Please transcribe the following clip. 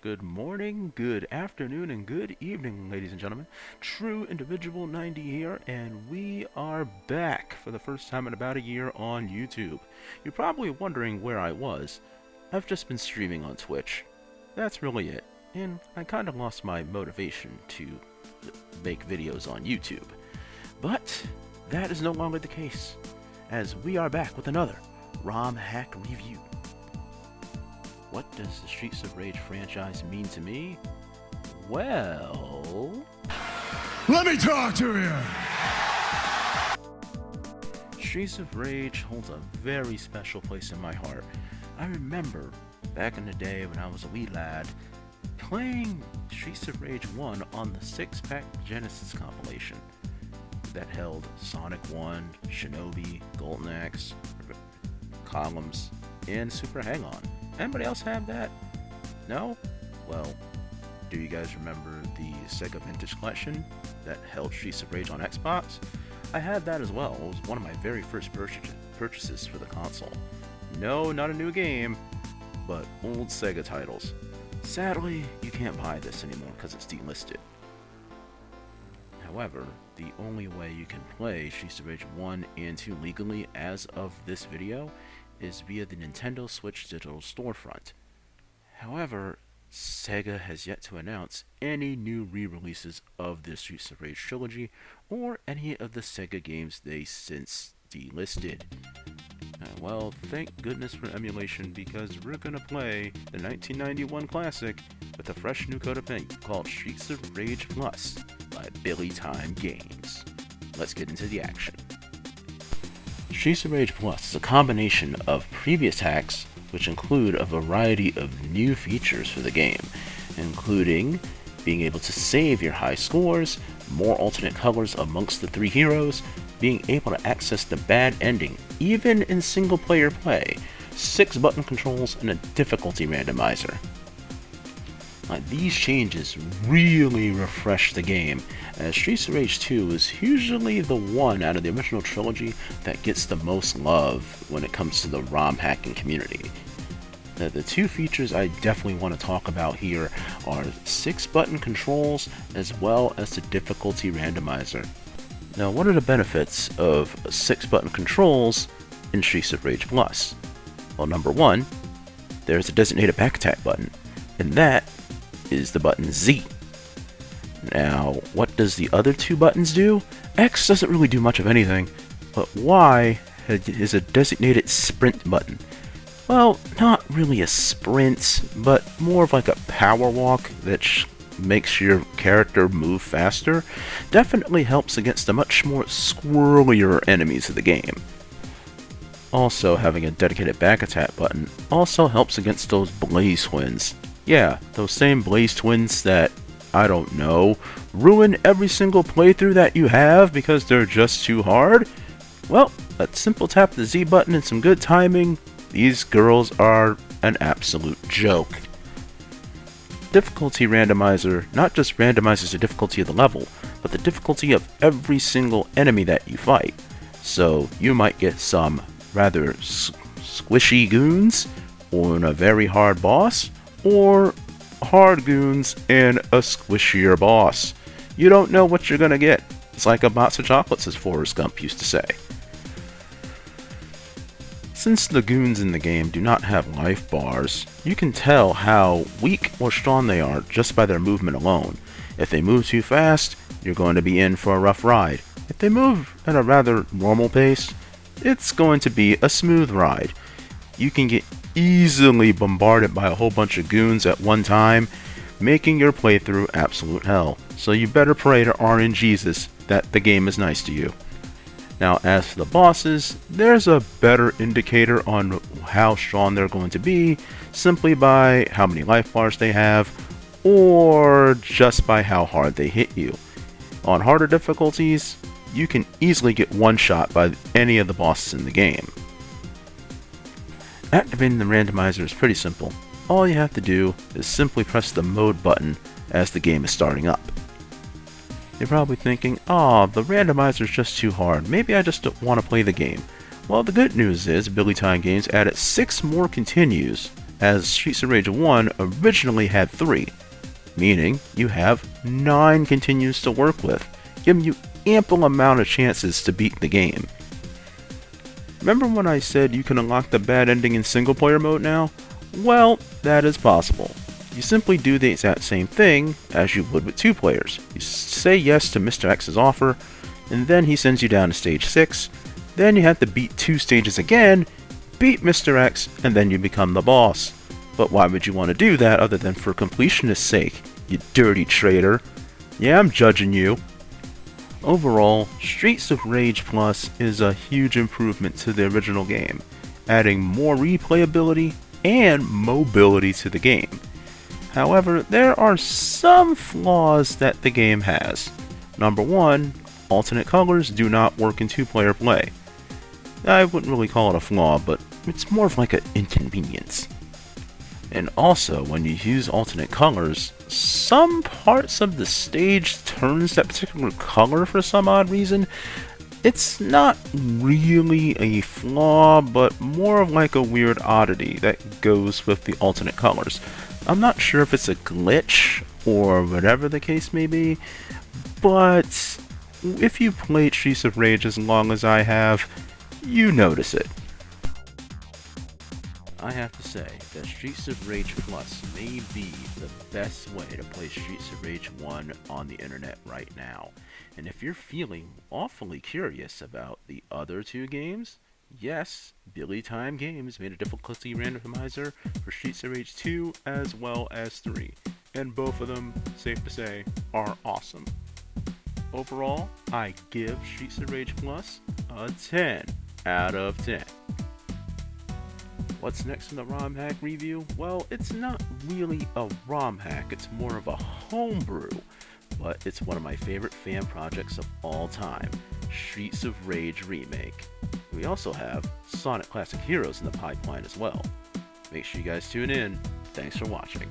good morning, good afternoon, and good evening, ladies and gentlemen. True Individual 90 here, and we are back for the first time in about a year on YouTube. You're probably wondering where I was. I've just been streaming on Twitch. That's really it, and I kind of lost my motivation to make videos on YouTube. But that is no longer the case, as we are back with another ROMhack review. What does the Streets of Rage franchise mean to me? Well... let me talk to you! Streets of Rage holds a very special place in my heart. I remember, back in the day when I was a wee lad, playing Streets of Rage 1 on the 6-pack Genesis compilation that held Sonic 1, Shinobi, Golden Axe, Columns, and Super Hang-On. Anybody else have that? No? Well, do you guys remember the Sega Vintage Collection that held Streets of Rage on Xbox? I had that as well. It was one of my very first purchases for the console. No, not a new game, but old Sega titles. Sadly, you can't buy this anymore because it's delisted. However, the only way you can play Streets of Rage 1 and 2 legally as of this video is via the Nintendo Switch digital storefront. However, Sega has yet to announce any new re-releases of the Streets of Rage trilogy or any of the Sega games they since delisted. Well, thank goodness for emulation, because we're gonna play the 1991 classic with a fresh new coat of paint called Streets of Rage Plus by BillyTimeGames. Let's get into the action. Streets of Rage Plus is a combination of previous hacks, which include a variety of new features for the game, including being able to save your high scores, more alternate colors amongst the three heroes, being able to access the bad ending even in single player play, 6 button controls, and a difficulty randomizer. These changes really refresh the game, as Streets of Rage 2 is usually the one out of the original trilogy that gets the most love when it comes to the ROM hacking community. Now, the two features I definitely want to talk about here are 6 button controls as well as the difficulty randomizer. Now, what are the benefits of 6 button controls in Streets of Rage Plus? Well, number one, there's a designated back attack button, and that is the button Z. Now, what does the other 2 buttons do? X doesn't really do much of anything, but Y is a designated sprint button. Well, not really a sprint, but more of like a power walk that makes your character move faster. Definitely helps against the much more squirrelier enemies of the game. Also, having a dedicated back attack button also helps against those Blaze Twins. Yeah, those same Blaze Twins that, I don't know, ruin every single playthrough that you have because they're just too hard. Well, a simple tap of the Z button and some good timing, these girls are an absolute joke. Difficulty randomizer not just randomizes the difficulty of the level, but the difficulty of every single enemy that you fight. So you might get some rather squishy goons on a very hard boss, or hard goons and a squishier boss. You don't know what you're gonna get. It's like a box of chocolates, as Forrest Gump used to say. Since the goons in the game do not have life bars, you can tell how weak or strong they are just by their movement alone. If they move too fast, you're going to be in for a rough ride. If they move at a rather normal pace, it's going to be a smooth ride. You can get easily bombarded by a whole bunch of goons at one time, making your playthrough absolute hell. So you better pray to RNGesus that the game is nice to you. Now, as for the bosses, there's a better indicator on how strong they're going to be simply by how many life bars they have, or just by how hard they hit you. On harder difficulties, you can easily get one shot by any of the bosses in the game. Activating the randomizer is pretty simple. All you have to do is simply press the mode button as the game is starting up. You're probably thinking, the randomizer is just too hard. Maybe I just don't want to play the game. Well, the good news is BillyTimeGames added 6 more continues as Streets of Rage 1 originally had 3, meaning you have 9 continues to work with, giving you ample amount of chances to beat the game. Remember when I said you can unlock the bad ending in single player mode now? Well, that is possible. You simply do the exact same thing as you would with 2 players. You say yes to Mr. X's offer, and then he sends you down to stage 6, then you have to beat 2 stages again, beat Mr. X, and then you become the boss. But why would you want to do that other than for completionist's sake, you dirty traitor? Yeah, I'm judging you. Overall, Streets of Rage Plus is a huge improvement to the original game, adding more replayability and mobility to the game. However, there are some flaws that the game has. Number 1, alternate colors do not work in 2-player play. I wouldn't really call it a flaw, but it's more of like an inconvenience. And also, when you use alternate colors, some parts of the stage turns that particular color for some odd reason. It's not really a flaw, but more of like a weird oddity that goes with the alternate colors. I'm not sure if it's a glitch or whatever the case may be, but if you played Streets of Rage as long as I have, you notice it. I have to say that Streets of Rage Plus may be the best way to play Streets of Rage 1 on the internet right now. And if you're feeling awfully curious about the other 2 games, yes, BillyTimeGames made a difficulty randomizer for Streets of Rage 2 as well as 3. And both of them, safe to say, are awesome. Overall, I give Streets of Rage Plus a 10 out of 10. What's next in the ROMhack review? Well, it's not really a ROM hack, it's more of a homebrew, but it's one of my favorite fan projects of all time, Streets of Rage Remake. We also have Sonic Classic Heroes in the pipeline as well. Make sure you guys tune in. Thanks for watching.